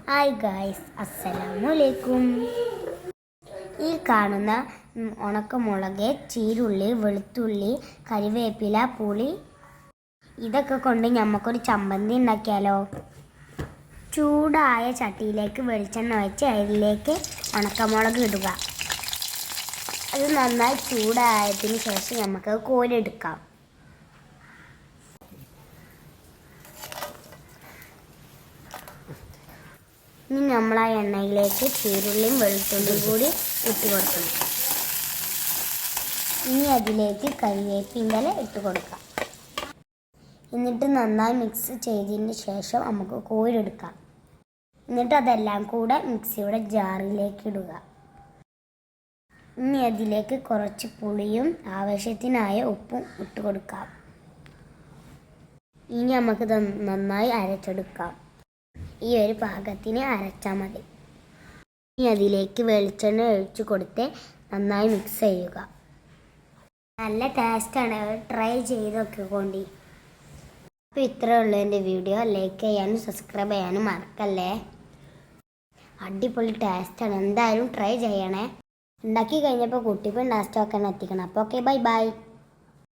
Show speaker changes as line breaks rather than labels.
Hi guys, അസ്സലാമലൈക്കും. ഈ കാണുന്ന ഉണക്കമുളക്, ചീരുള്ളി, വെളുത്തുള്ളി, കരിവേപ്പില, പുളി ഇതൊക്കെ കൊണ്ട് നമുക്കൊരു ചമ്മന്തി ഉണ്ടാക്കിയാലോ? ചൂടായ ചട്ടിയിലേക്ക് വെളിച്ചെണ്ണ വെച്ച് അതിലേക്ക് ഉണക്കമുളക് ഇടുക. അത് നന്നായി ചൂടായതിന് ശേഷം നമുക്ക് കോരിയെടുക്കാം. ഇനി നമ്മൾ ആ എണ്ണയിലേക്ക് ചീരുള്ളിയും വെളുത്തുള്ളിയും കൂടി ഇട്ട് കൊടുക്കണം. ഇനി അതിലേക്ക് കരിവേപ്പില ഇട്ട് കൊടുക്കാം. എന്നിട്ട് നന്നായി മിക്സ് ചെയ്തതിന് ശേഷം നമുക്ക് കോരിയെടുക്കാം. എന്നിട്ട് അതെല്ലാം കൂടെ മിക്സിയുടെ ജാറിലേക്ക് ഇടുക. ഇനി അതിലേക്ക് കുറച്ച് പുളിയും ആവശ്യത്തിനായ ഉപ്പും ഇട്ട് കൊടുക്കാം. ഇനി നമുക്ക് നന്നായി അരച്ചെടുക്കാം. ഈ ഒരു പാകത്തിന് അരച്ചാൽ മതി. ഇനി അതിലേക്ക് വെളിച്ചെണ്ണ ഒഴിച്ച് കൊടുത്ത് നന്നായി മിക്സ് ചെയ്യുക. നല്ല ടേസ്റ്റാണ്, ട്രൈ ചെയ്തൊക്കെ കൊണ്ട്. അപ്പോൾ ഇത്രയേ ഉള്ളൂ എൻ്റെ വീഡിയോ. ലൈക്ക് ചെയ്യാനും സബ്സ്ക്രൈബ് ചെയ്യാനും മറക്കല്ലേ. അടിപൊളി ടേസ്റ്റാണ്, എന്തായാലും ട്രൈ ചെയ്യണേ. ഉണ്ടാക്കി കഴിഞ്ഞപ്പോൾ കുട്ടിക്കും ടേസ്റ്റ് ഒക്കെ എത്തിക്കണം. അപ്പോൾ ഓക്കെ, ബൈ ബൈ.